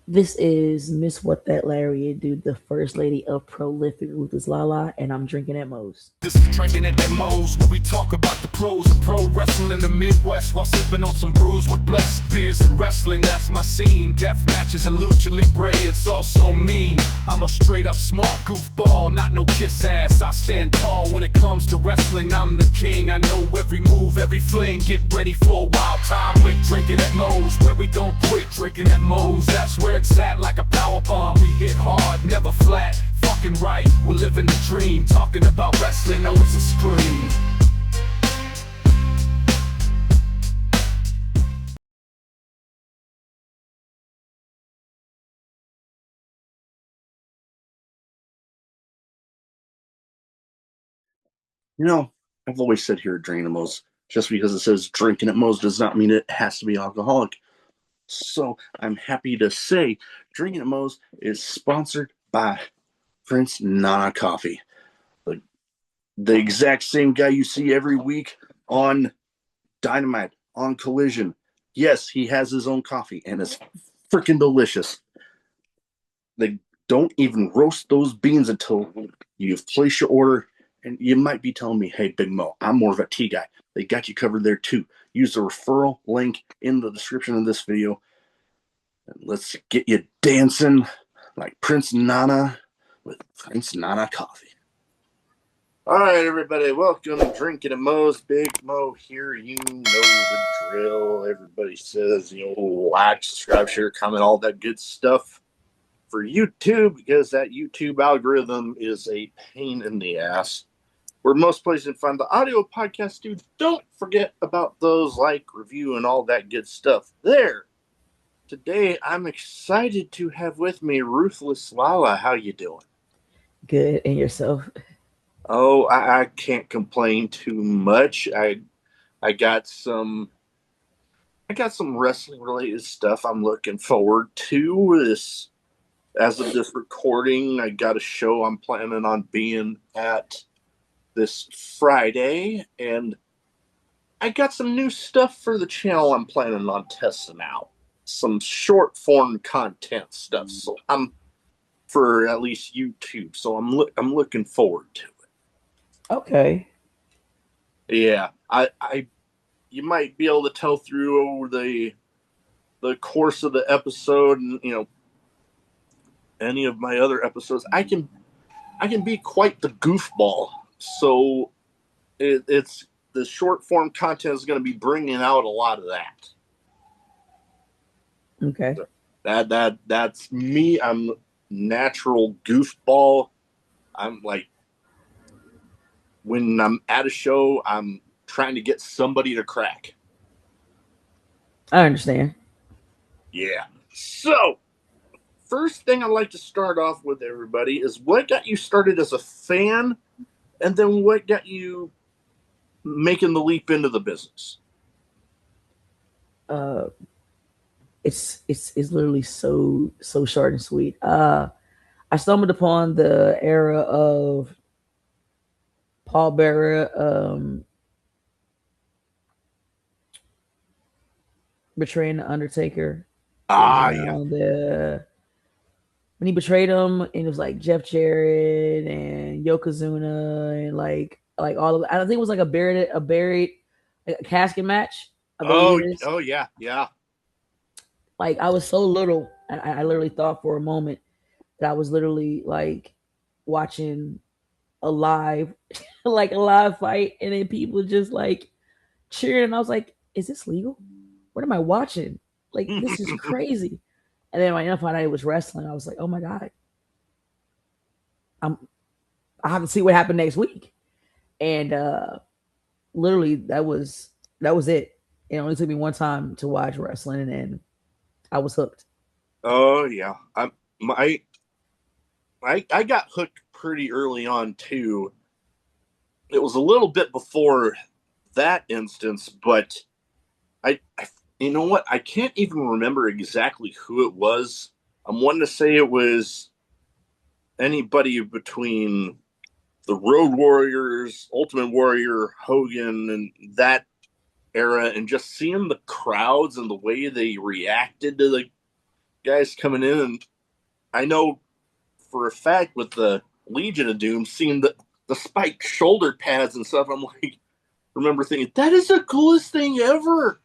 This is MzWhatThatLariatDo, the first lady of prolific Ruthless Lala, and I'm drinking at Mo's. This is Drinkin at Mo's, where we talk about the pros of pro wrestling in the Midwest while sipping on some brews with blessed beers and wrestling. That's my scene. Death matches and lucha libre, it's all so mean. I'm a straight up smart goofball, not no kiss ass. I stand tall when it comes to wrestling. I'm the king. I know every move, every fling. Get ready for a wild time with Drinkin at Mo's, where we don't quit. Drinkin at Mo's, that's where it's at, like a power bomb. We hit hard, never flat. Fucking right, we're living the dream. Talking about wrestling, oh it's a scream. You know, I've always said here at Drinkinatmos, just because it says drinking at Mo's does not mean it has to be alcoholic. So I'm happy to say Drinking at Mo's is sponsored by Prince Nana Coffee. The, the exact same guy you see every week on Dynamite, on Collision. Yes, he has his own coffee and it's freaking delicious. They don't even roast those beans until you've placed your order. And you might be telling me, hey, Big Mo, I'm more of a tea guy. They got you covered there too. Use the referral link in the description of this video. And let's get you dancing like Prince Nana with Prince Nana Coffee. All right, everybody, welcome to Drinking at Mo's. Big Mo here. You know the drill. Everybody says, like, subscribe, share, comment, all that good stuff for YouTube, because that YouTube algorithm is a pain in the ass. Where most places you find the audio podcast, dude, don't forget about those, like, review, and all that good stuff there. Today, I'm excited to have with me Ruthless Lala. How you doing? Good, and yourself? Oh, I can't complain too much. I got some wrestling related stuff I'm looking forward to. This As of this recording, I got a show I'm planning on being at this Friday, and I got some new stuff for the channel I'm planning on testing out. Some short form content stuff. So I'm for at least YouTube. So I'm looking forward to Okay. it. Yeah, I you might be able to tell through the course of the episode, and any of my other episodes, I can be quite the goofball. So it's the short form content is going to be bringing out a lot of that. Okay. That's me. I'm natural goofball. I'm like, when I'm at a show, I'm trying to get somebody to crack. I understand. Yeah. So, first thing I'd like to start off with, everybody, is what got you started as a fan, and then what got you making the leap into the business? Uh, it's literally so short and sweet. I stumbled upon the era of Paul Bearer betraying the Undertaker. It was Yeah. around the when he betrayed him, and it was like Jeff Jarrett and Yokozuna and like all of. I think it was like a buried like a casket match. I believe Oh, it is. oh yeah, yeah. Like I was so little, and I literally thought for a moment that I was literally like watching a live, like a live fight, and then people just like cheering. And I was like, "Is this legal? What am I watching? Like this is crazy." And then when I found out it was wrestling, I was like, "Oh my god, I'm I have to see what happened next week." And literally, that was it. It only took me one time to watch wrestling, and then I was hooked. Oh yeah. My I got hooked pretty early on too. It was a little bit before that instance, but I you know what? I can't even remember exactly who it was. I'm wanting to say it was anybody between the Road Warriors, Ultimate Warrior, Hogan, and that era, and just seeing the crowds and the way they reacted to guys coming in, and I know for a fact with the Legion of Doom, seeing the spiked shoulder pads and stuff, I'm like, remember thinking that is the coolest thing ever.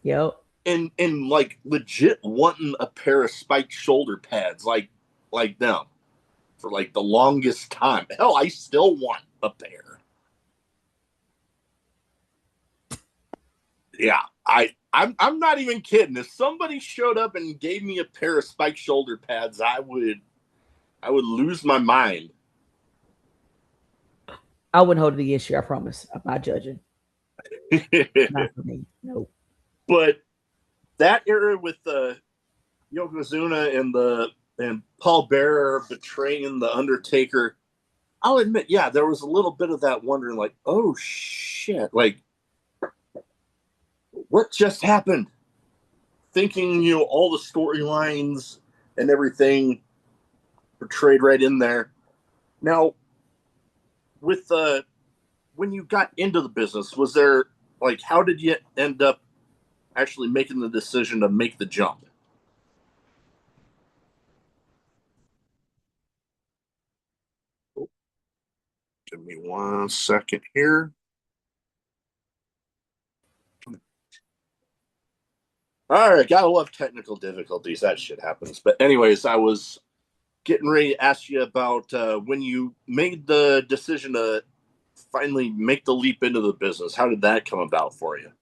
Yep. And like legit wanting a pair of spiked shoulder pads like them for like the longest time. Hell, I still want a pair. Yeah, I'm not even kidding. If somebody showed up and gave me a pair of spiked shoulder pads, I would lose my mind. I wouldn't hold it against you. I promise. I'm not judging. Not for me. Nope. But that era with the Yokozuna and Paul Bearer betraying the Undertaker, I'll admit, yeah, there was a little bit of that wondering, like, oh shit, like what just happened? Thinking, all the storylines and everything portrayed right in there. Now, with when you got into the business, was there like how did you end up actually making the decision to make the jump? Give me 1 second here. All right, gotta love technical difficulties. That shit happens. But anyways, I was getting ready to ask you about when you made the decision to finally make the leap into the business. How did that come about for you?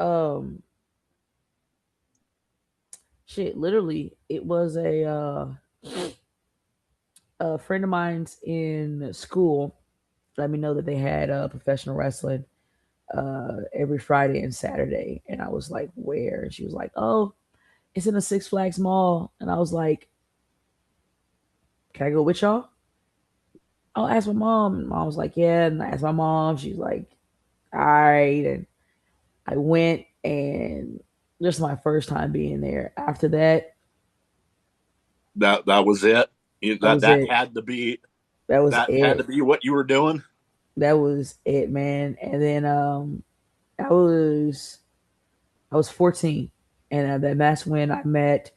Um, shit. Literally, it was a friend of mine's in school let me know that they had professional wrestling every Friday and Saturday, and I was like, "Where?" And she was like, "Oh, it's in the Six Flags Mall," and I was like, "Can I go with y'all?" I'll ask my mom. And mom was like, "Yeah," and I asked my mom. She's like, "All right," and I went, and this is my first time being there. After that, That was it. that That was that it. had to be That was that had to it. be what you were doing. That was it, man. And then I was I was 14, and that's when I met.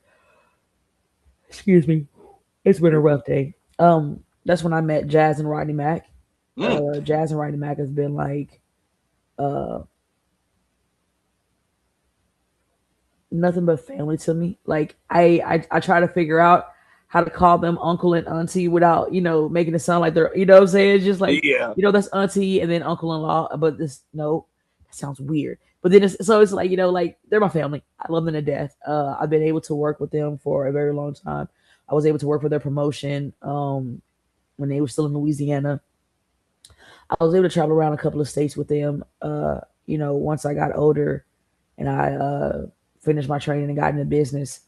Excuse me. It's been a rough day. That's when I met Jazz and Rodney Mack. Mm. Jazz and Rodney Mack has been like uh nothing but family to me. Like I try to figure out how to call them uncle and auntie without making it sound like they're what I'm saying. It's just like Yeah, that's auntie and then uncle in law, but this no, that sounds weird. But then it's like like they're my family. I love them to death. I've been able to work with them for a very long time. I was able to work for their promotion when they were still in Louisiana. I was able to travel around a couple of states with them. Once I got older and I finished my training and got into business.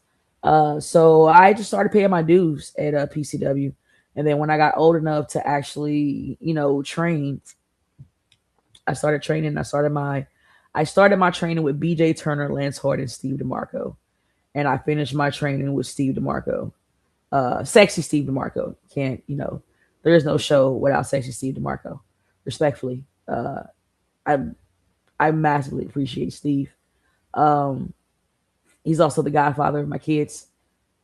So I just started paying my dues at PCW. And then when I got old enough to actually, train, I started training. I started my training with BJ Turner, Lance Hart, and Steve DeMarco. And I finished my training with Steve DeMarco. Sexy Steve DeMarco. Can't, there is no show without sexy Steve DeMarco. Respectfully. I I massively appreciate Steve. Um, he's also the godfather of my kids.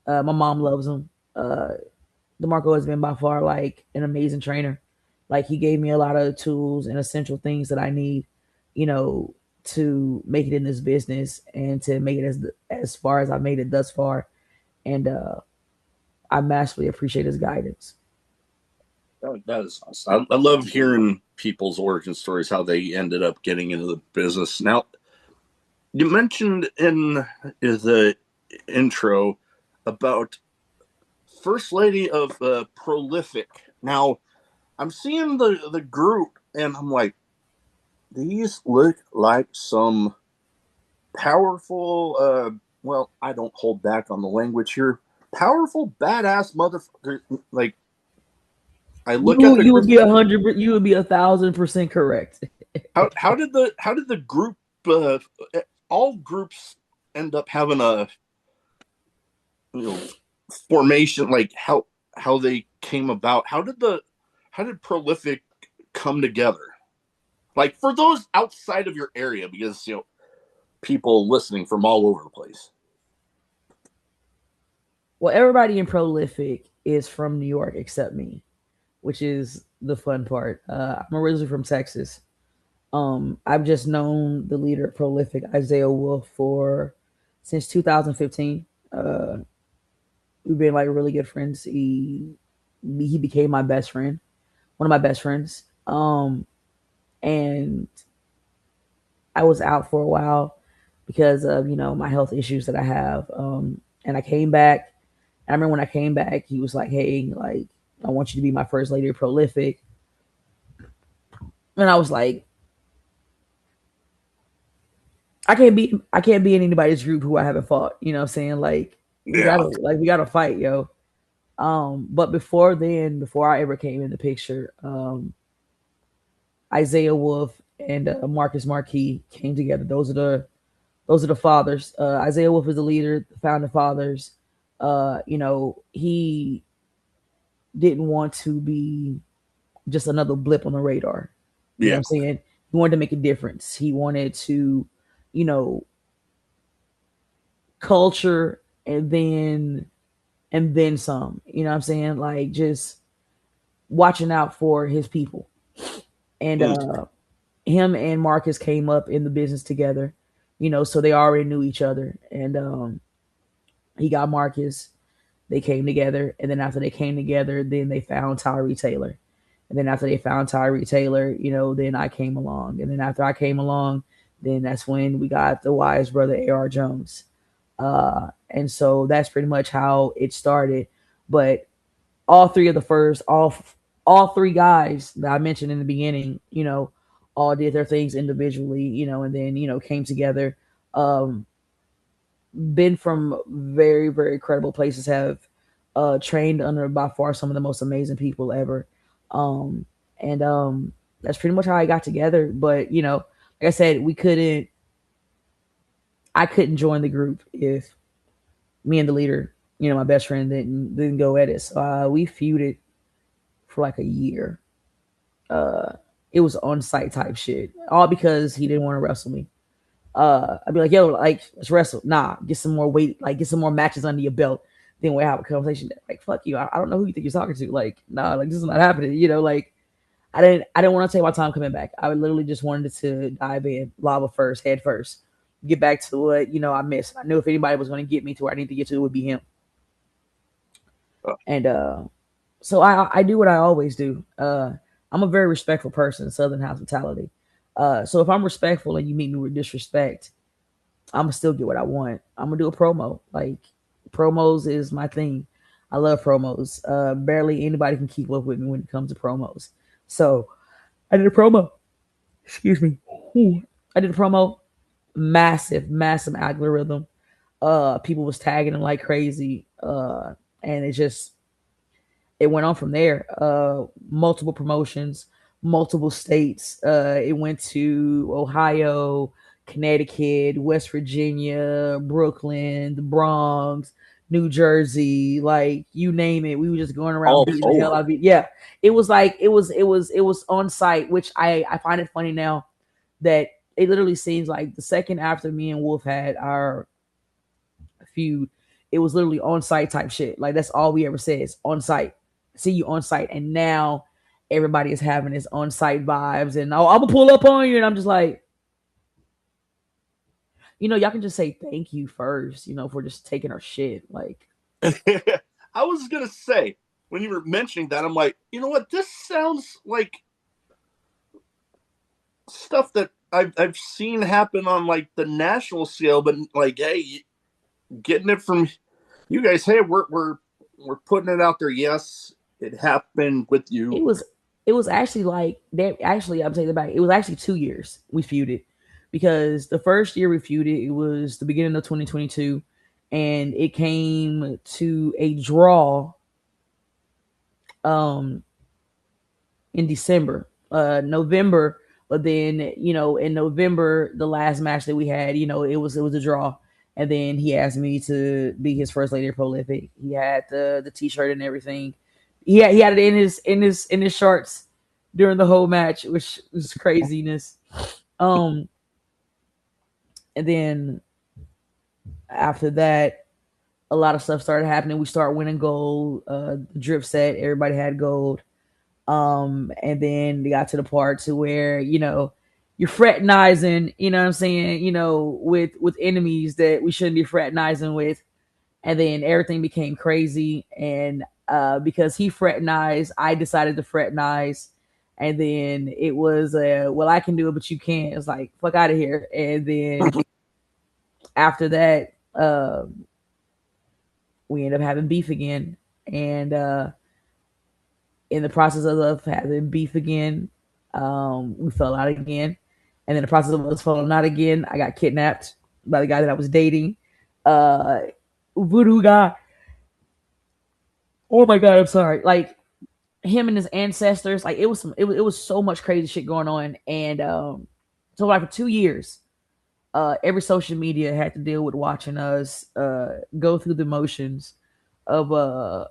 My mom loves him. DeMarco has been by far like an amazing trainer. Like he gave me a lot of tools and essential things that I need, you know, to make it in this business and to make it as far as I made it thus far. And I massively appreciate his guidance. that is awesome. I love hearing people's origin stories, how they ended up getting into the business. Now, you mentioned in the intro about First Lady of Prolific. Now, I'm seeing the group, and I'm like, these look like some powerful. Well, I don't hold back on the language here. Powerful, badass motherfucker. Like I look at You the you would group. be 100. You would be 1,000% correct. How did the group? All groups end up having a you know formation. Like how they came about. How did Prolific come together? Like for those outside of your area, because people listening from all over the place. Well, everybody in Prolific is from New York except me, which is the fun part. I'm originally from Texas. I've just known the leader of Prolific, Isaiah Wolf, for since 2015. We've been like really good friends. He became my best friend, one of my best friends. And I was out for a while because of my health issues that I have. And I came back. I remember when I came back, he was like, "Hey, like I want you to be my first lady of Prolific," and I was like, I can't be in anybody's group who I haven't fought. You know what I'm saying? Like Yeah. we gotta fight, yo. But before then, before I ever came in the picture, Isaiah Wolf and Marcus Marquis came together. Those are the fathers. Isaiah Wolf is the leader, the founding fathers. He didn't want to be just another blip on the radar. You know what Yeah. I'm saying? He wanted to make a difference. He wanted to, you know, culture and then some. You know what I'm saying? Like just watching out for his people. And Mm. him and Marcus came up in the business together. So they already knew each other. And he got Marcus. They came together, and then after they came together, then they found Tyree Taylor. And then after they found Tyree Taylor, then I came along. And then after I came along, then that's when we got the wise brother A.R. Jones. And so that's pretty much how it started. But all three of the first, all three guys that I mentioned in the beginning, all did their things individually, and then came together. Um, been from very very credible places, have trained under by far some of the most amazing people ever. Um and that's pretty much how I got together. But like I said, I couldn't join the group if me and the leader, my best friend, didn't go at it. So we feuded for like a year. It was on site type shit, all because he didn't want to wrestle me. I'd be like, yo, like, let's wrestle. Nah, get some more weight, like, get some more matches under your belt. Then we have a conversation. Like, fuck you. I don't know who you think you're talking to. Like, nah, like, this is not happening. Like, I didn't want to take my time coming back. I literally just wanted to dive in, lava first, head first, get back to what, I missed. I knew if anybody was going to get me to where I need to get to, it would be him. Uh, And so I do what I always do. I'm a very respectful person, Southern hospitality. So if I'm respectful and you meet me with disrespect, I'm gonna still get what I want. I'm gonna do a promo. Like promos is my thing. I love promos. Barely anybody can keep up with me when it comes to promos. So I did a promo. Excuse me. I did a promo. Massive, massive algorithm. People was tagging him like crazy. And it went on from there. Multiple promotions, multiple states. It went to Ohio, Connecticut, West Virginia, Brooklyn, the Bronx, New Jersey, like you name it. We were just going around all beating the hell over. out of it. Yeah, it was like it was on site, which I find it funny now that it literally seems like the second after me and Wolf had our feud, it was literally on site type shit. Like that's all we ever says on site. See you on site, and now everybody is having this on site vibes, and oh, I'm gonna pull up on you, and I'm just like, y'all can just say thank you first, for just taking our shit. Like, I was gonna say when you were mentioning that, I'm like, you know what? This sounds like stuff that I've seen happen on like the national scale, but like, hey, getting it from you guys, hey, we're putting it out there. Yes, it happened with you. it was it was actually like that. Actually, I'm taking it back. It was actually 2 years we feuded because the first year we feuded, it was the beginning of 2022, and it came to a draw um in December, November. But then, in November, the last match that we had, it was a draw. And then he asked me to be his first lady of Prolific. He had the T-shirt and everything. He had it in his shorts during the whole match, which was craziness. And then after that, a lot of stuff started happening. We started winning gold. The drip set, everybody had gold. And then they got to the part to where, you're fraternizing, what I'm saying, with enemies that we shouldn't be fraternizing with. And then everything became crazy. And because he fraternized, I decided to fraternize. And then it was, well, I can do it, but you can't. It's like, fuck out of here. And then after that, we ended up having beef again. And in the process of us having beef again, we fell out again. And then the process of us falling out again, I got kidnapped by the guy that I was dating. Uh, Voodoo guy. Oh my god, I'm sorry. Like him and his ancestors, like it was so much crazy shit going on. And so like for 2 years, every social media had to deal with watching us go through the motions of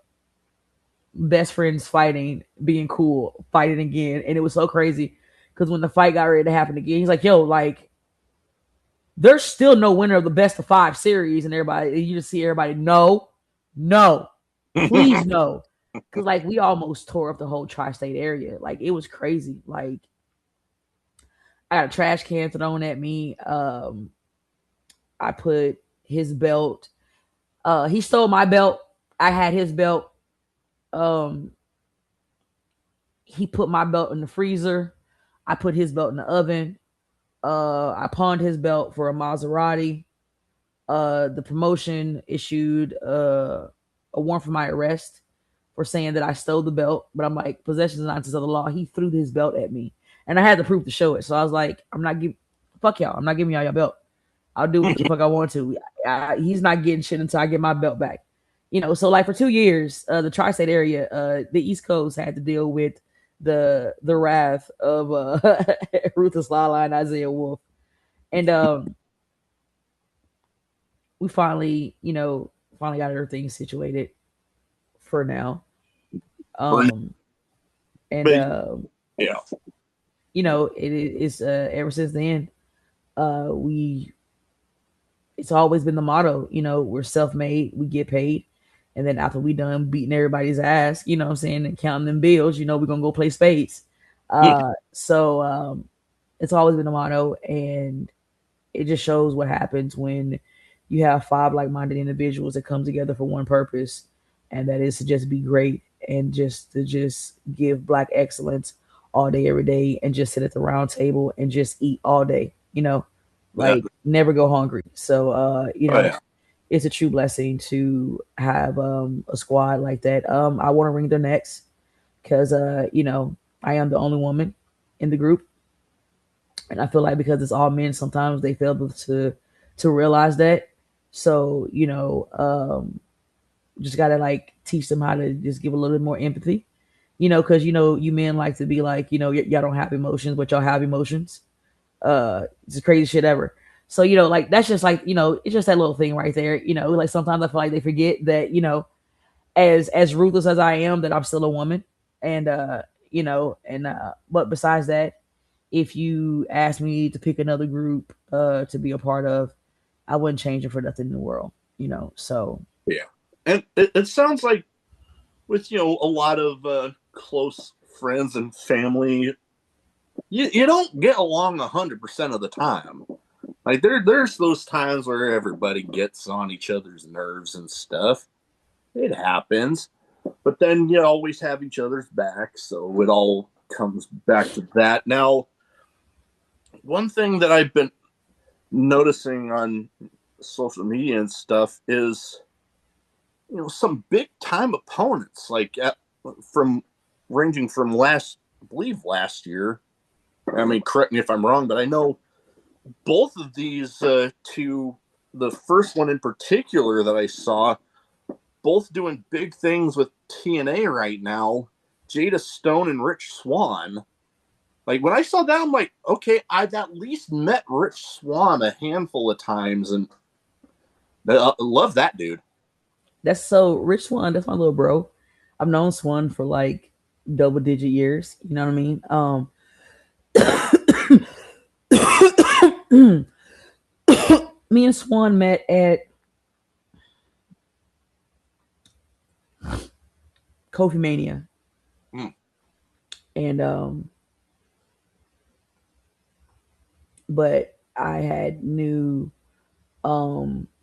best friends fighting, being cool, fighting again. And it was so crazy because when the fight got ready to happen again, he's like, yo, like, there's still no winner of the best of 5 series. And everybody, you just see everybody, no, no, please, no. Because, like, we almost tore up the whole tri state area. Like, it was crazy. Like, I got a trash can thrown at me. I put his belt. He stole my belt. I had his belt. Um, he put my belt in the freezer. I put his belt in the oven. I pawned his belt for a Maserati. The promotion issued a warrant for my arrest for saying that I stole the belt. But I'm like, possession is not of the law. He threw his belt at me, and I had the proof to show it. So I was like, I'm not giving, fuck y'all. I'm not giving y'all your belt. I'll do what the fuck I want to. He's not getting shit until I get my belt back. So like for 2 years, the tri-state area, the East Coast had to deal with the wrath of Ruthless Lala and Isaiah Wolf. And we finally got everything situated for now. Um and But yeah, it's ever since then, we it's always been the motto, we're self-made, we get paid. And then after we done beating everybody's ass, what I'm saying, and counting them bills, we're gonna go play spades. So it's always been the motto, and it just shows what happens when you have 5 like-minded individuals that come together for one purpose, and that is to just be great and just to just give black excellence all day, every day, and just sit at the round table and just eat all day. yeah, Like never go hungry. So oh, yeah. it's a true blessing to have a squad like that. I want to wring their necks because I am the only woman in the group, and I feel like because it's all men, sometimes they fail to realize that. So just gotta like teach them how to just give a little bit more empathy. Because you men like to be like, y'all don't have emotions, but y'all have emotions. It's the craziest shit ever. So like that's just like it's just that little thing right there. Like sometimes I feel like they forget that as ruthless as I am, that I'm still a woman, and but besides that, if you ask me to pick another group to be a part of, I wouldn't change it for nothing in the world. So Yeah. And it sounds like with a lot of close friends and family, you don't get along 100% of the time. Like there's those times where everybody gets on each other's nerves and stuff. It happens, but then you always have each other's back, so it all comes back to that. Now, one thing that I've been noticing on social media and stuff is some big time opponents, like from ranging from I believe last year. I mean, correct me if I'm wrong, but I know both of these two, the first one in particular that I saw, both doing big things with TNA right now, Jada Stone and Rich Swann. Like when I saw that, I'm like, okay, I've at least met Rich Swann a handful of times, and I love that dude. that's so Rich Swan. That's my little bro. I've known Swan for like double-digit years. You know what I mean? Me and Swan met at Kofi Mania, Mm. and but I had knew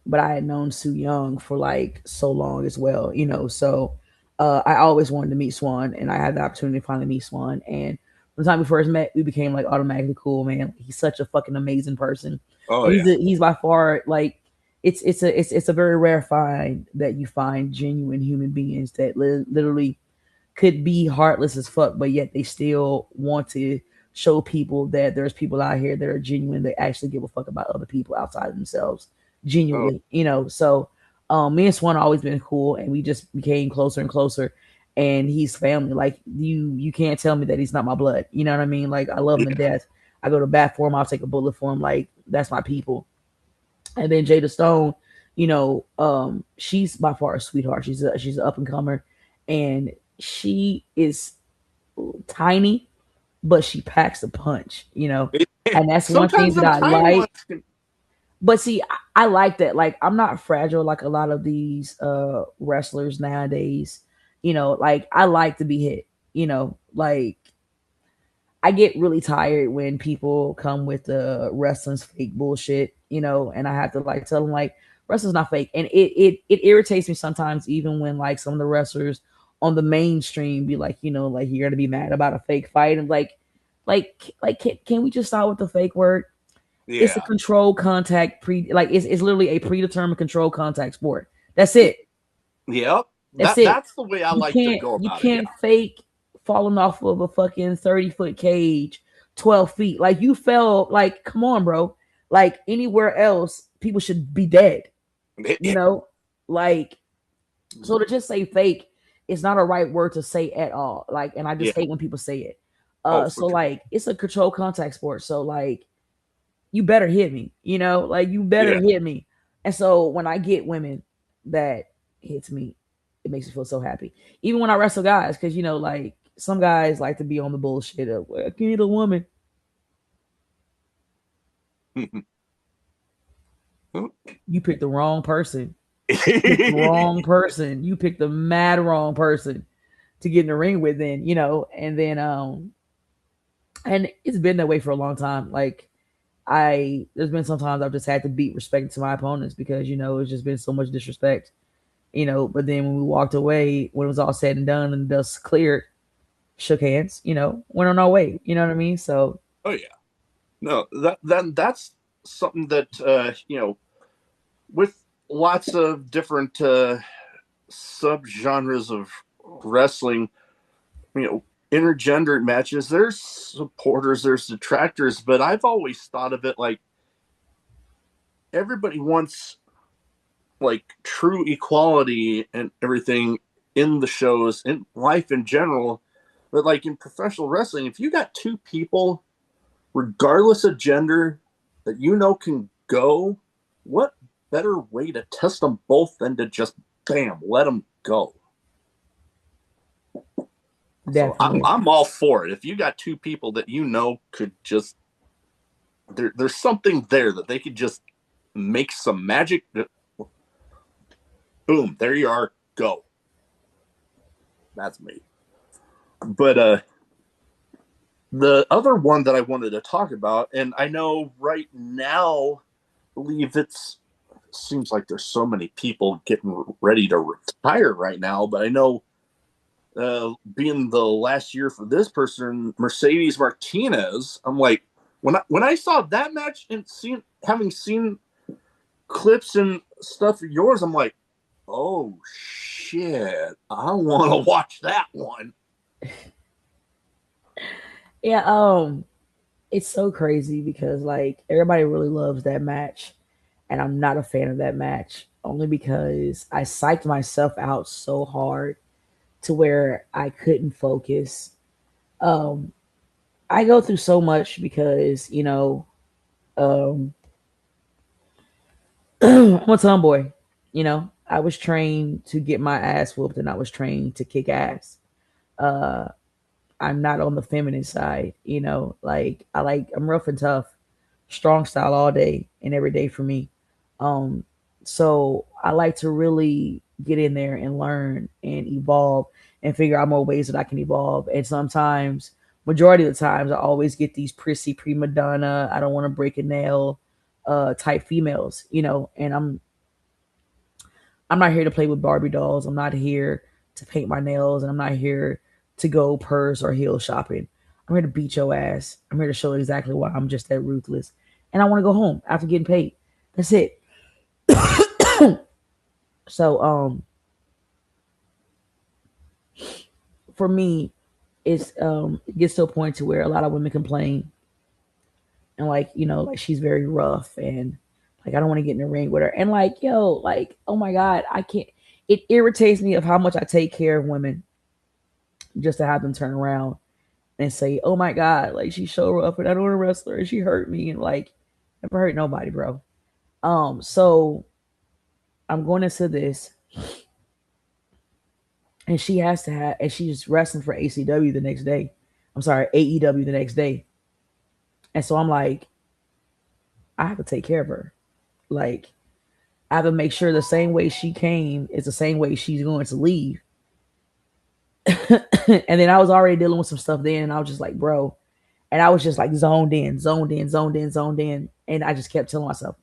but I had known Sue Young for like so long as well, you know. So I always wanted to meet Swan, and I had the opportunity to finally meet Swan. And from the time we first met, we became like automatically cool, man. He's such a fucking amazing person. Oh And yeah. he's by far like it's a very rare find that you find genuine human beings that literally could be heartless as fuck, but yet they still want to show people that there's people out here that are genuine, that actually give a fuck about other people outside of themselves, Oh genuinely, you know. So, me and Swan always been cool, and we just became closer and closer. And he's family. Like you can't tell me that he's not my blood. You know what I mean? Like I love him to yeah. death. I go to bat for him. I'll take a bullet for him. Like that's my people. And then Jada Stone, you know, she's by far a sweetheart. She's an up and comer, and she is tiny, but she packs a punch, you know. And that's one thing Sometimes that them I tiny ones like. can. But see, I like that. Like I'm not fragile like a lot of these wrestlers nowadays. You know, like I like to be hit. You know, like I get really tired when people come with the wrestling's fake bullshit, you know, and I have to like tell them like wrestling's not fake. And it irritates me sometimes, even when like some of the wrestlers on the mainstream be like, you know, like you're gonna be mad about a fake fight, and like can we just start with the fake word? It's a Yeah. controlled contact it's literally a predetermined controlled contact sport. That's it. Yep. That's it. That's the way I like to go You about it. Yeah. can't fake falling off of a fucking 30-foot cage, 12 feet. Like you fell. Like come on, bro. Like anywhere else, people should be dead. You know, like so to just say fake is not a right word to say at all. Like, and I just Yeah. hate when people say it. Oh, for So sure. like it's a controlled contact sport. So like you better hit me. You know, like you better Yeah. hit me. And so when I get women that hits me, it makes me feel so happy. Even when I wrestle guys, because you know, like some guys like to be on the bullshit of, well, I can hit a woman. You picked the wrong person. You picked the wrong person. You picked the mad wrong person to get in the ring with. Then you know, and then and it's been that way for a long time. Like there's been sometimes I've just had to beat respect to my opponents because you know it's just been so much disrespect, you know. But then when we walked away, when it was all said and done and the dust cleared, shook hands, you know, went on our way. You know what I mean? So Oh yeah. No, that's something that with lots of different subgenres of wrestling, intergender matches, there's supporters, there's detractors, but I've always thought of it like everybody wants like true equality and everything in the shows, in life in general. But like in professional wrestling, if you got two people, regardless of gender, that can go, what better way to test them both than to just bam, let them go? So I'm definitely, I'm all for it. If you got two people that could just there's something there that they could just make some magic. Boom, there you are. Go. That's me. But the other one that I wanted to talk about, and I know right now, I believe seems like there's so many people getting ready to retire right now, but I know being the last year for this person, Mercedes Martinez, I'm like, when I saw that match and having seen clips and stuff of yours, I'm like, oh shit, I want to watch that one. yeah. It's so crazy because like everybody really loves that match, and I'm not a fan of that match only because I psyched myself out so hard to where I couldn't focus. Um, I go through so much because you know um, I'm a tomboy. You know, I was trained to get my ass whooped, and I was trained to kick ass. Uh, I'm not on the feminine side. You know, like I'm rough and tough, strong style all day and every day for me. Um, so I like to really get in there and learn and evolve and figure out more ways that I can evolve. And sometimes, majority of the times, I always get these prissy prima donna, I don't want to break a nail type females, and I'm not here to play with Barbie dolls. I'm not here to paint my nails, and I'm not here to go purse or heel shopping. I'm here to beat your ass. I'm here to show exactly why I'm just that ruthless. And I want to go home after getting paid. That's it. So for me, it gets to a point to where a lot of women complain and like, like she's very rough and like I don't want to get in the ring with her. And like, yo, like, oh my God, I can't it irritates me of how much I take care of women just to have them turn around and say, "Oh my God, like she's so rough and I don't want to wrestle her and she hurt me," and like never hurt nobody, bro. So I'm going into this, and she has to have, and she's wrestling for ACW the next day. I'm sorry, AEW the next day, and so I'm like, I have to take care of her. Like I have to make sure the same way she came is the same way she's going to leave. And then I was already dealing with some stuff then, and I was just like, bro, and I was just like zoned in, zoned in, zoned in, zoned in, and I just kept telling myself,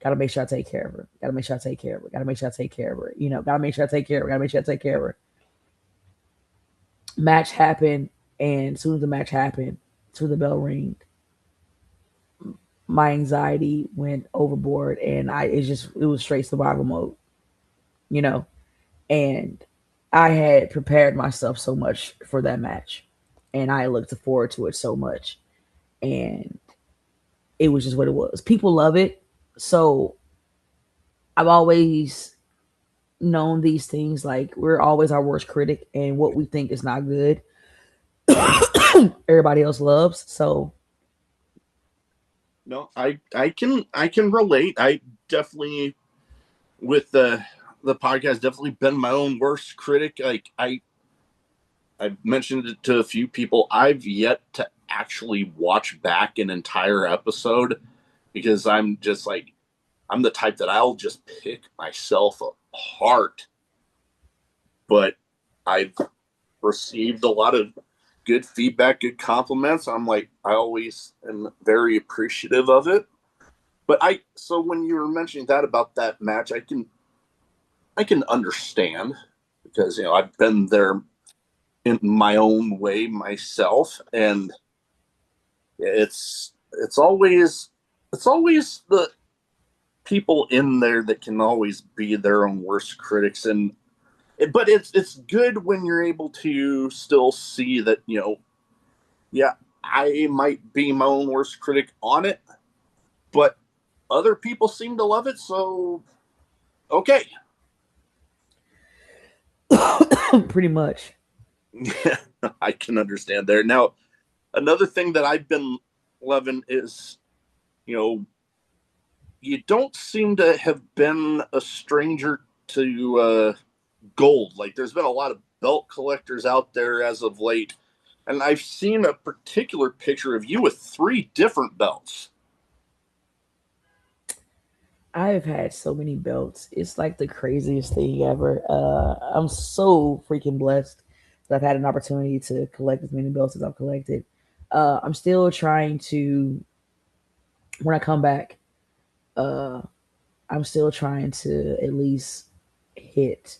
gotta make sure I take care of her. Gotta make sure I take care of her. Gotta make sure I take care of her. Gotta make sure I take care of her. Gotta make sure I take care of her. Match happened, and as soon as the match happened, as soon as the bell rang, my anxiety went overboard, and it was straight survival mode, you know. And I had prepared myself so much for that match, and I looked forward to it so much, and it was just what it was. People love it, so I've always known these things. Like we're always our worst critic, and what we think is not good, everybody else loves. So No, I can relate. I definitely with the podcast definitely been my own worst critic. Like I've mentioned it to a few people. I've yet to actually watch back an entire episode because I'm just like I'm the type that I'll just pick myself apart. But I've received a lot of good feedback, good compliments. I'm like I always am very appreciative of it. But so when you were mentioning that about that match, I can understand because I've been there in my own way myself, and it's always the people in there that can always be their own worst critics, and but it's good when you're able to still see that yeah, I might be my own worst critic on it, but other people seem to love it, so okay. pretty much. Yeah, I can understand there. Now, another thing that I've been loving is, you know, you don't seem to have been a stranger to gold. Like, there's been a lot of belt collectors out there as of late, and I've seen a particular picture of you with three different belts. I've had so many belts. It's like the craziest thing ever. I'm so freaking blessed that I've had an opportunity to collect as many belts as I've collected. I'm still trying to, when I come back, uh, I'm still trying to at least hit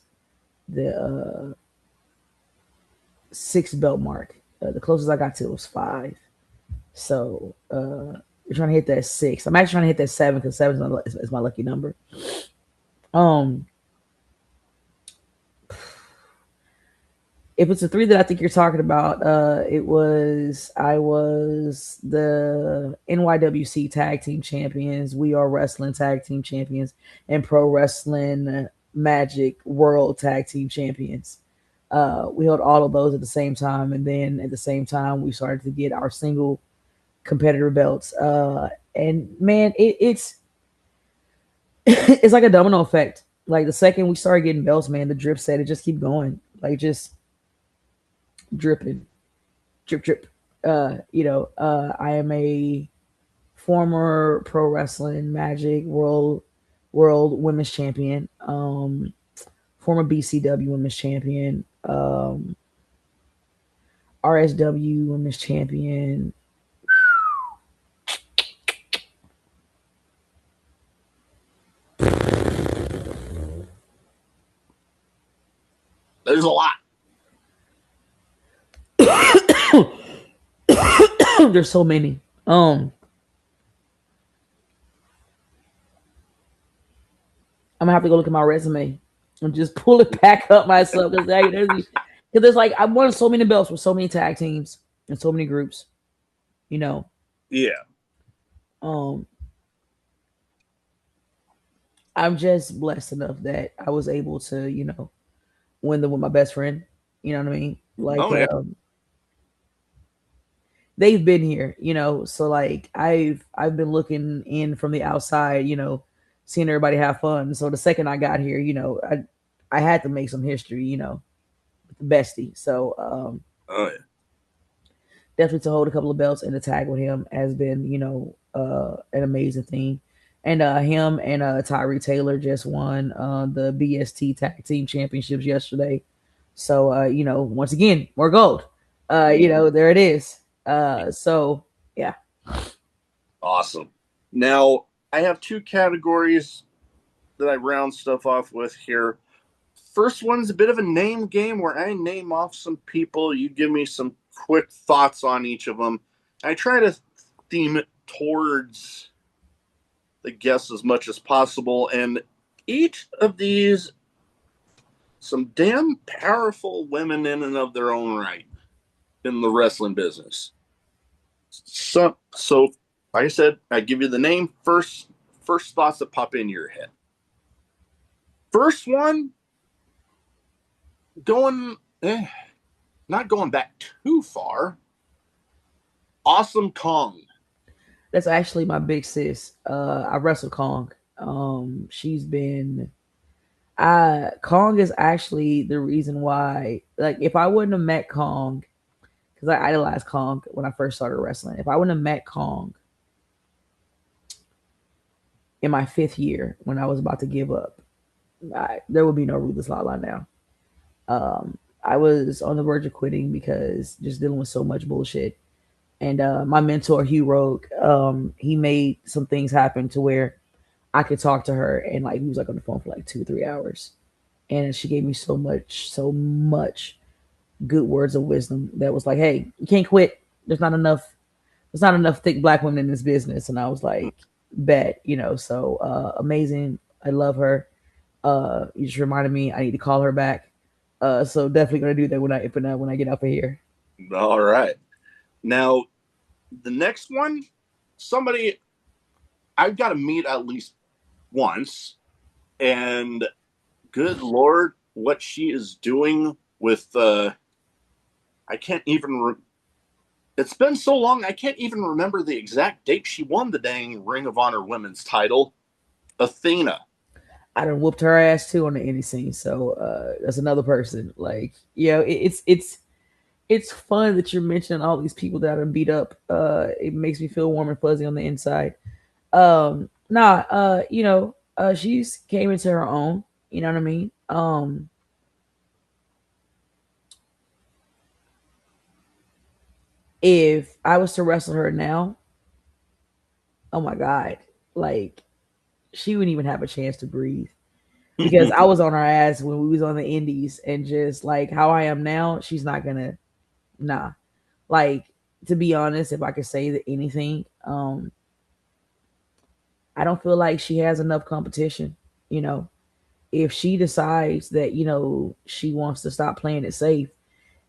the six belt mark. The closest I got to was five. So we're trying to hit that six. I'm actually trying to hit that seven because seven is my lucky number. Um, if it's the three that I think you're talking about, I was the NYWC Tag Team Champions, We Are Wrestling Tag Team Champions, and Pro Wrestling Magic World Tag Team Champions. We held all of those at the same time, and then at the same time, we started to get our single competitor belts. And man, it's it's like a domino effect. Like the second we started getting belts, man, the drip set it just keep going, like just dripping, drip drip. I am a former pro wrestling Magic World Women's Champion. former BCW Women's Champion, RSW Women's Champion. There's a lot. There's so many. I'm gonna have to go look at my resume and just pull it back up myself because there's like I won so many belts with so many tag teams and so many groups. You know, Yeah. um, I'm just blessed enough that I was able to win them with my best friend. You know what I mean? Like Oh yeah. they've been here, so like I've been looking in from the outside, seeing everybody have fun. So the second I got here, I had to make some history, with the bestie. So Oh yeah. definitely to hold a couple of belts and to tag with him has been, an amazing thing. And him and Tyree Taylor just won the BST Tag Team Championships yesterday. So once again, more gold. There it is. So yeah. Awesome. Now I have two categories that I round stuff off with here. First one's a bit of a name game where I name off some people. You give me some quick thoughts on each of them. I try to theme it towards the guests as much as possible. And each of these, some damn powerful women in and of their own right in the wrestling business. So like I said, I give you the name first. First thoughts that pop in your head. First one, going, not going back too far. Awesome Kong. That's actually my big sis. I wrestled Kong. She's been Kong is actually the reason why, like, if I wouldn't have met Kong, because I idolized Kong when I first started wrestling. If I wouldn't have met Kong in my 5th year when I was about to give up, there would be no Ruthless Lala now. I was on the verge of quitting because just dealing with so much bullshit. And my mentor, Hugh Rogue, he made some things happen to where I could talk to her, and like we was like on the phone for like 2 or 3 hours, and she gave me so much good words of wisdom that was like, "Hey, you can't quit. There's not enough thick black women in this business." And I was like, "Bet, So amazing. I love her. You just reminded me I need to call her back. So definitely gonna do that when I get up of here." All right. Now, the next one, somebody I've got to meet at least once. And good Lord, what she is doing with I can't even. It's been so long, I can't even remember the exact date she won the dang Ring of Honor Women's title. Athena. I done whooped her ass too on the indie scene, so that's another person. Like, it's fun that you're mentioning all these people that I beat up. It makes me feel warm and fuzzy on the inside. She's came into her own. You know what I mean? If I was to wrestle her now, oh my god, like she wouldn't even have a chance to breathe because I was on her ass when we was on the indies, and just like how I am now, she's not gonna. Nah, like, to be honest, if I could say that anything, I don't feel like she has enough competition. You know, if she decides that she wants to stop playing it safe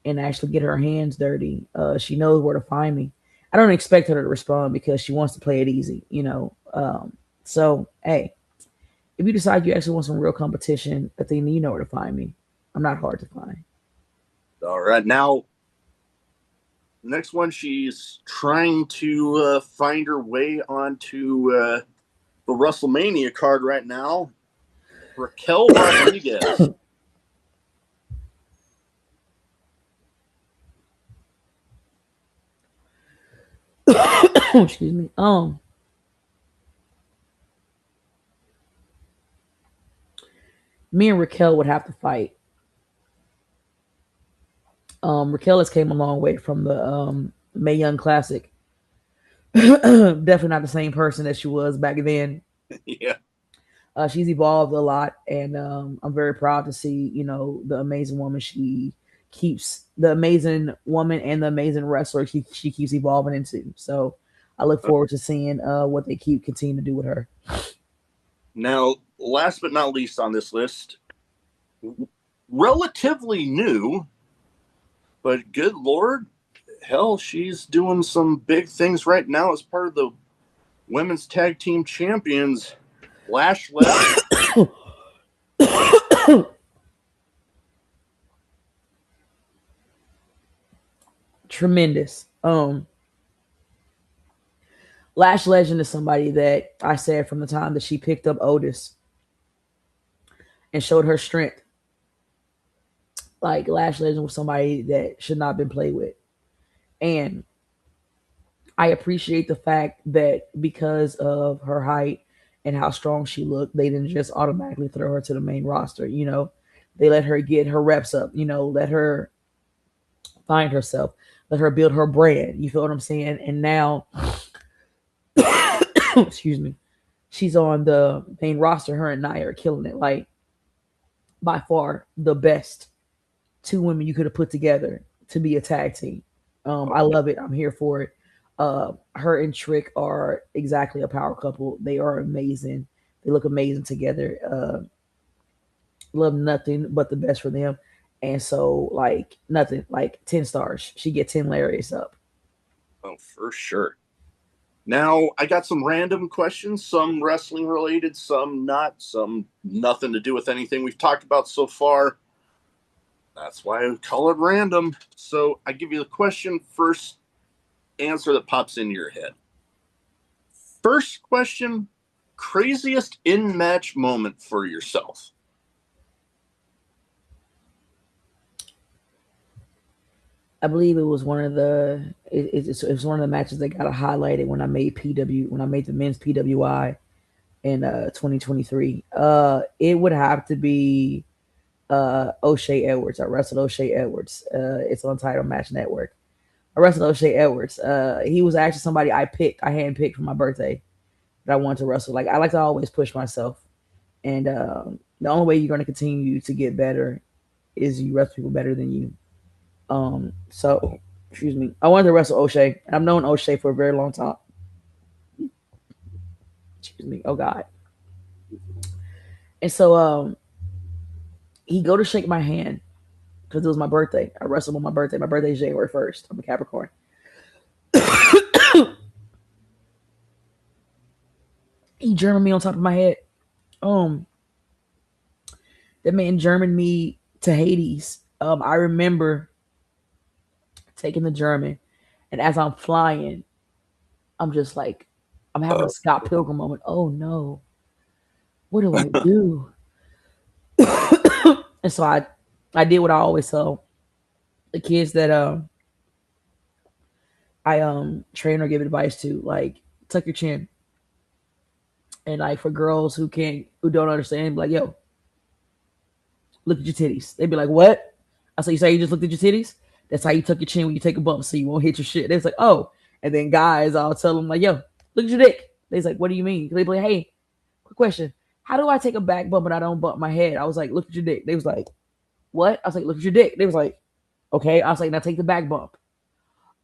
and actually get her hands dirty, she knows where to find me. I don't expect her to respond because she wants to play it easy. So hey, if you decide you actually want some real competition, I think you know where to find me. I'm not hard to find. All right. Now, the next one, she's trying to find her way onto the WrestleMania card right now. Raquel Rodriguez. Excuse me. Me and Raquel would have to fight. Raquel has came a long way from the Mae Young Classic. Definitely not the same person that she was back then. Yeah. She's evolved a lot, and I'm very proud to see, the amazing woman she keeps, the amazing woman and the amazing wrestler she keeps evolving into. So I look forward to seeing what they keep continue to do with her. Now, last but not least on this list, relatively new, but good Lord, hell, she's doing some big things right now as part of the women's tag team champions, Lash Legend. Tremendous. Lash Legend is somebody that I said from the time that she picked up Otis and showed her strength. Like Lash Legend was somebody that should not have been played with. And I appreciate the fact that because of her height and how strong she looked, they didn't just automatically throw her to the main roster. They let her get her reps up, let her find herself, let her build her brand. You feel what I'm saying? And now, excuse me, she's on the main roster. Her and Nia are killing it. Like, by far the best two women you could have put together to be a tag team. I love it. I'm here for it. Her and Trick are exactly a power couple. They are amazing. They look amazing together. Love nothing but the best for them. And so, like, nothing, like 10 stars. She get 10 lariats up. Oh, for sure. Now, I got some random questions, some wrestling related, some not, some nothing to do with anything we've talked about so far. That's why I call it random. So I give you the question first, answer that pops into your head. First question, craziest in-match moment for yourself? I believe it was one of the it was one of the matches that got highlighted when I made the men's PWI in 2023. It would have to be O'Shea Edwards. I wrestled O'Shea Edwards. It's on Title Match Network. I wrestled O'Shea Edwards. He was actually somebody I handpicked for my birthday that I wanted to wrestle. Like, I like to always push myself, and the only way you're going to continue to get better is you wrestle people better than you. So excuse me, I wanted to wrestle O'Shea, and I've known O'Shea for a very long time. Excuse me. Oh God. And so he go to shake my hand because it was my birthday. I wrestled on my birthday. My birthday is January 1st. I'm a Capricorn. He German me on top of my head. Um, that man German me to Hades. I remember taking the German, and as I'm flying, I'm just like, I'm having a Scott Pilgrim moment. Oh no, what do I do? And so I did what I always tell the kids that I train or give advice to, like, tuck your chin. And like for girls who don't understand, like, yo, look at your titties. They'd be like, what? I say, you say you just looked at your titties? That's how you tuck your chin when you take a bump so you won't hit your shit. They was like, oh. And then guys, I'll tell them like, yo, look at your dick. They's like, what do you mean? They be like, hey, quick question. How do I take a back bump and I don't bump my head? I was like, look at your dick. They was like, what? I was like, look at your dick. They was like, okay. I was like, now take the back bump.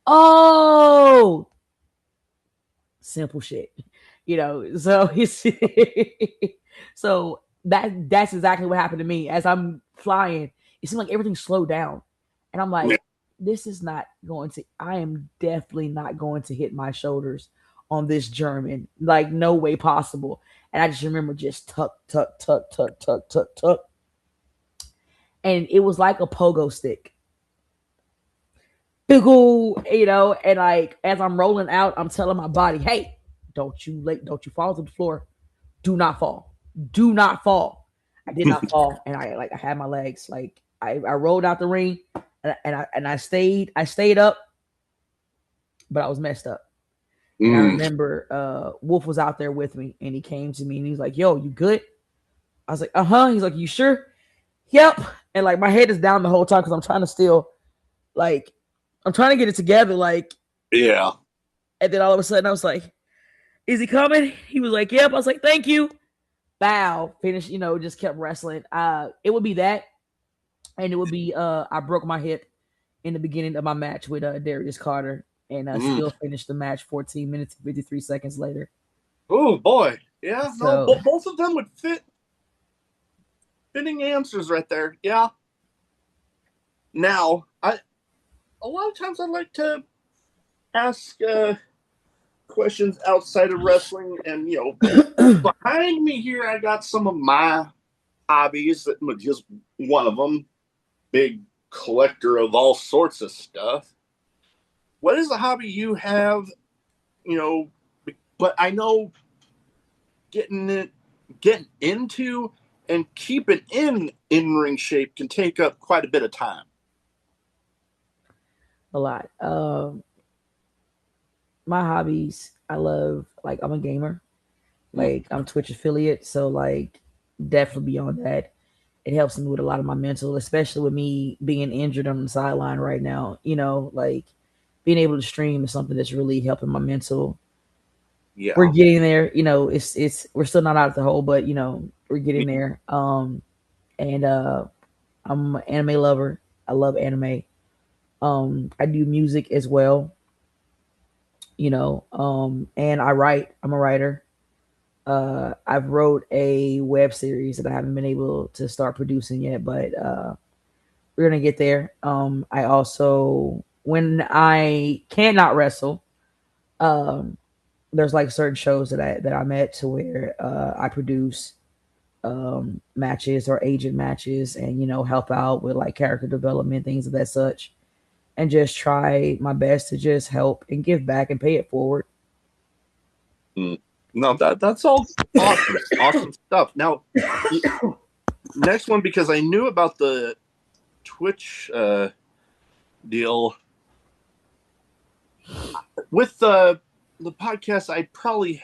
Oh, simple shit. So it's so that's exactly what happened to me. As I'm flying, it seemed like everything slowed down. And I'm like, this is not going to, I am definitely not going to hit my shoulders on this German. Like, no way possible. And I just remember just tuck, tuck, tuck, tuck, tuck, tuck, tuck. And it was like a pogo stick. Big ol', and like as I'm rolling out, I'm telling my body, hey, don't you fall to the floor. Do not fall. Do not fall. I did not fall. And I had my legs. Like I rolled out the ring and I stayed up, but I was messed up. And I remember Wolf was out there with me, and he came to me and he's like, yo, you good? I was like, He's like, you sure? Yep. And like my head is down the whole time because I'm trying to still like I'm trying to get it together. Like, Yeah. and then all of a sudden I was like, is he coming? He was like, yep. I was like, thank you. Bow. Finish, just kept wrestling. It would be that. And it would be I broke my hip in the beginning of my match with Darius Carter and still finished the match 14 minutes and 53 seconds later. Oh boy. Yeah, no, So both of them would fit. Fitting answers right there. Yeah. Now, a lot of times I like to ask questions outside of wrestling, and behind me here I got some of my hobbies. That just one of them, big collector of all sorts of stuff. What is a hobby you have? But I know getting into and keeping in ring shape can take up quite a bit of time. a lot. My hobbies, I love like I'm a gamer. Like I'm Twitch affiliate, so like definitely beyond that. It helps me with a lot of my mental, especially with me being injured on the sideline right now. Like being able to stream is something that's really helping my mental. We're Yeah. getting there. It's we're still not out of the hole, but we're getting there. And I'm an anime lover. I love anime. I do music as well. And I write. I'm a writer. I've wrote a web series that I haven't been able to start producing yet, but we're gonna get there. I also, when I cannot wrestle, um, there's like certain shows that I'm at to where I produce matches or agent matches, and help out with like character development, things of that such, and just try my best to just help and give back and pay it forward. No, that's all awesome, awesome stuff. Now, next one, because I knew about the Twitch deal with the podcast. I probably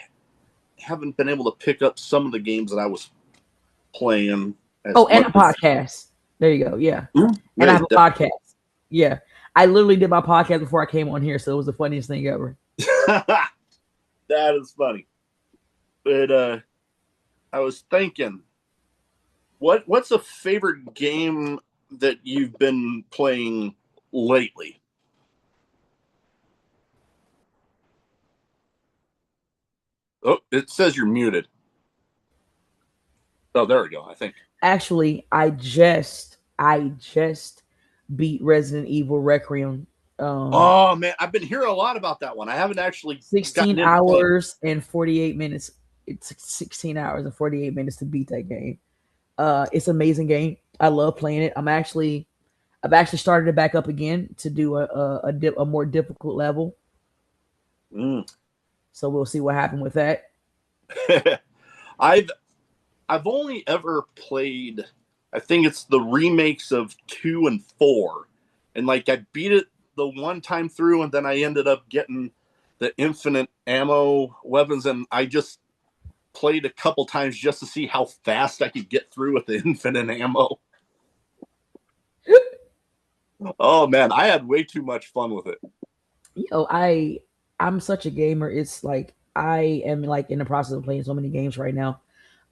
haven't been able to pick up some of the games that I was playing as Oh, and much a as. podcast. There you go. Yeah. And I Yeah, have a podcast. Yeah. I literally did my podcast before I came on here, so it was the funniest thing ever. that is funny. But I was thinking, what's a favorite game that you've been playing lately? Oh, it says you're muted. Oh, there we go. I think. Actually, I just beat Resident Evil Requiem. Oh man, I've been hearing a lot about that one. I haven't actually 16 gotten into playing. hours and 48 minutes. It's 16 hours and 48 minutes to beat that game. It's an amazing game. I love playing it. I've actually started it back up again to do a more difficult level. Mm. So we'll see what happens with that. I've only ever played. I think it's the remakes of 2 and 4, and like I beat it the one time through, and then I ended up getting the infinite ammo weapons, and I just played a couple times just to see how fast I could get through with the infinite ammo. Oh man, I had way too much fun with it. I'm such a gamer. It's like I am like in the process of playing so many games right now.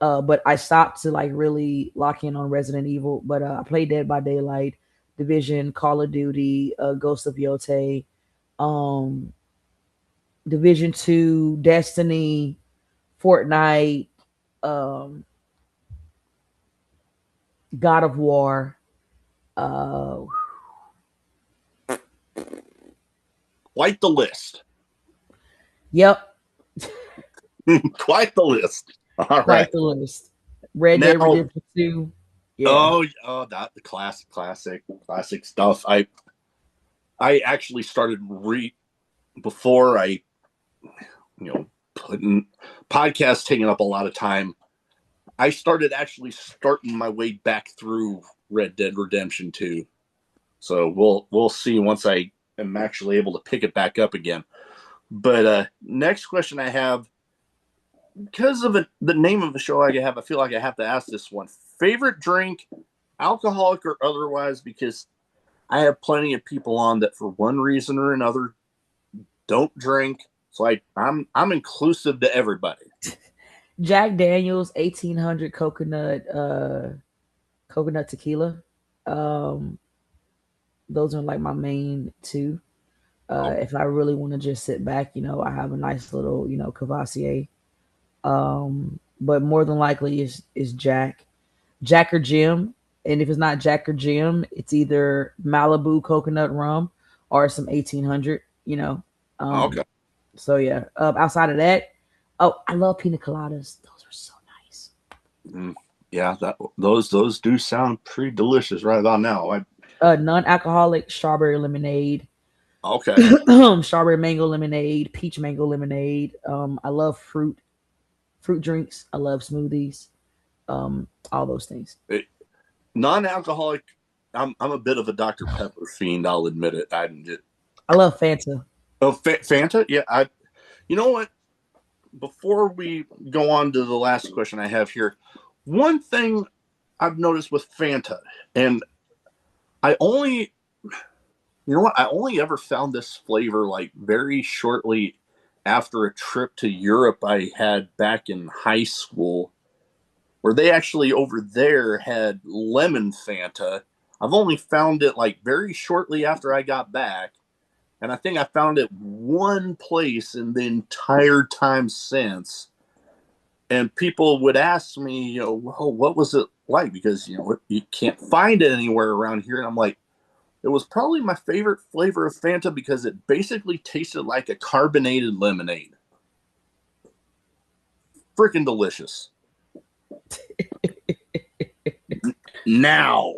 But I stopped to like really lock in on Resident Evil. But I played Dead by Daylight, Division, Call of Duty, Ghost of Yotei, um, Division 2, Destiny, Fortnite, um, God of War. Uh, Quite the list. yep, Quite the list. All quite right. the list. Red Dead Now, Redemption 2. Yeah. that the classic stuff. I actually started before I, putting podcasts taking up a lot of time. I started actually starting my way back through Red Dead Redemption 2. So we'll see once I am actually able to pick it back up again. But next question I have, because of the name of the show I have, I feel like I have to ask this one. Favorite drink, alcoholic or otherwise, because I have plenty of people on that for one reason or another don't drink. So I'm inclusive to everybody. Jack Daniels 1800 coconut tequila. Um, those are like my main two. Okay. If I really want to just sit back, I have a nice little, Cavassier. But more than likely is Jack or Jim. And if it's not Jack or Jim, it's either Malibu coconut rum or some 1800. Um, Okay. so yeah. Outside of that, oh, I love pina coladas. Those are so nice. Mm, yeah, those do sound pretty delicious right about now. Non-alcoholic strawberry lemonade, Okay. strawberry mango lemonade, peach mango lemonade. I love fruit drinks. I love smoothies. All those things. It, non-alcoholic. I'm a bit of a Dr Pepper fiend. I'll admit it. I didn't get. I love Fanta. Oh, Fanta. Yeah. You know what? Before we go on to the last question I have here, one thing I've noticed with Fanta, and I only, you know what? I only ever found this flavor like very shortly after a trip to Europe I had back in high school, where they actually over there had lemon Fanta. I've only found it like very shortly after I got back, and I think I found it one place in the entire time since. And people would ask me, well, what was it like? Because you can't find it anywhere around here. And I'm like, it was probably my favorite flavor of Fanta because it basically tasted like a carbonated lemonade. Freaking delicious. Now,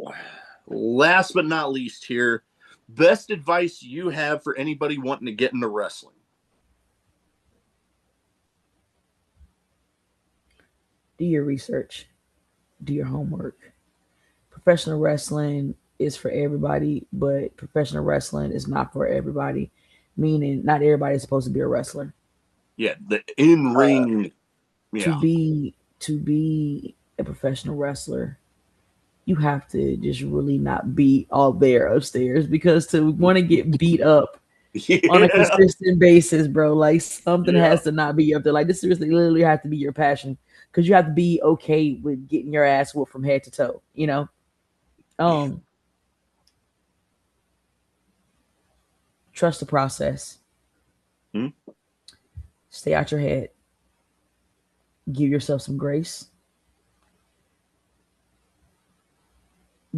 last but not least here, best advice you have for anybody wanting to get into wrestling. Do your research. Do your homework. Professional wrestling is for everybody, but professional wrestling is not for everybody. Meaning, not everybody is supposed to be a wrestler. Yeah, the in ring. To Yeah. be a professional wrestler, you have to just really not be all there upstairs because to want to get beat up on a Yeah. consistent basis, bro, like something Yeah. has to not be up there. Like this seriously literally have to be your passion because you have to be okay with getting your ass whooped from head to toe. Um, trust the process. Hmm? Stay out your head. Give yourself some grace.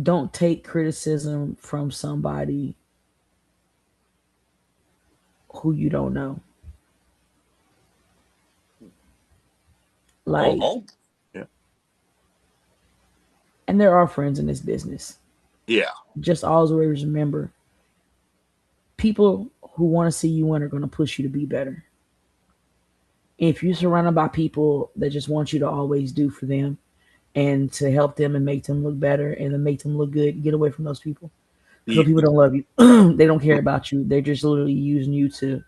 Don't take criticism from somebody who you don't know. Oh, Like, oh. Yeah. and there are friends in this business. Yeah. Just always remember people who want to see you win are going to push you to be better. If you're surrounded by people that just want you to always do for them and to help them and make them look better and to make them look good, get away from those people. Because those Yeah. people don't love you. They don't care about you. They're just literally using you to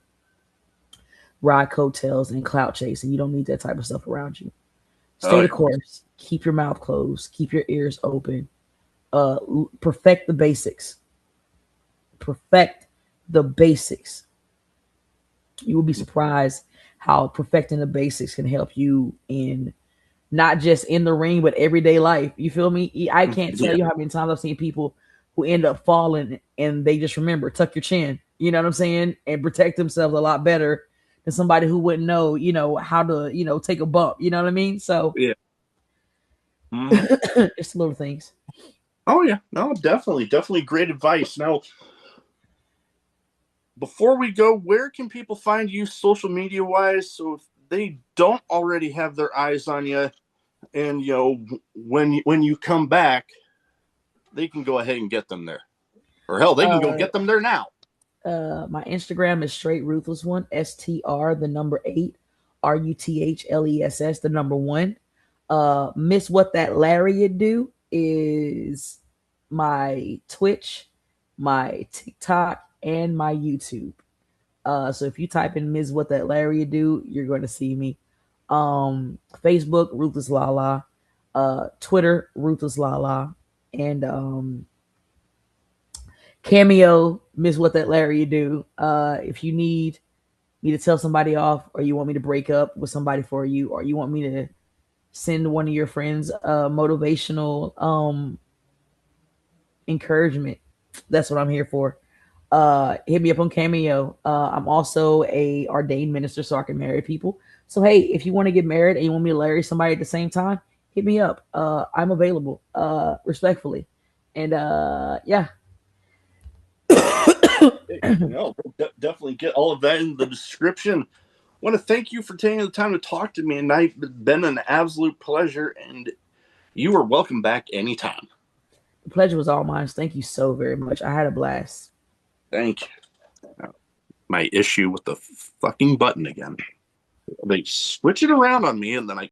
ride coattails and clout chase, and you don't need that type of stuff around you. Stay Oh, the yeah. course. Keep your mouth closed. Keep your ears open. Perfect the basics. Perfect the basics. You will be surprised how perfecting the basics can help you in not just in the ring, but everyday life. You feel me? I can't tell Yeah. you how many times I've seen people who end up falling and they just remember tuck your chin. You know what I'm saying? And protect themselves a lot better than somebody who wouldn't know, how to, take a bump. You know what I mean? So Yeah. Mhm. just little things. Oh yeah, no, definitely, definitely great advice. Now, before we go, where can people find you social media wise? So if they don't already have their eyes on you, and when you come back, they can go ahead and get them there, or hell, they can go Uh, get them there now. my Instagram is straight ruthless one, STR the number 8, RUTHLESS the number 1. Miss What That Lariat Do is my Twitch, my TikTok, and my YouTube. So if you type in Ms. What That Lariat Do, you're going to see me. Facebook, Ruthless Lala, Twitter, Ruthless Lala, and Cameo, MzWhatThatLariatDo. If you need me to tell somebody off, or you want me to break up with somebody for you, or you want me to send one of your friends motivational encouragement, that's what I'm here for. Hit me up on Cameo. I'm also a ordained minister, so I can marry people. So hey, if you want to get married and you want me to marry somebody at the same time, hit me up. I'm available, respectfully. And yeah. No, definitely get all of that in the description. I want to thank you for taking the time to talk to me, and it's been an absolute pleasure, and you are welcome back anytime. The pleasure was all mine. Thank you so very much. I had a blast. Thank you. My issue with the fucking button again. They switch it around on me, and then I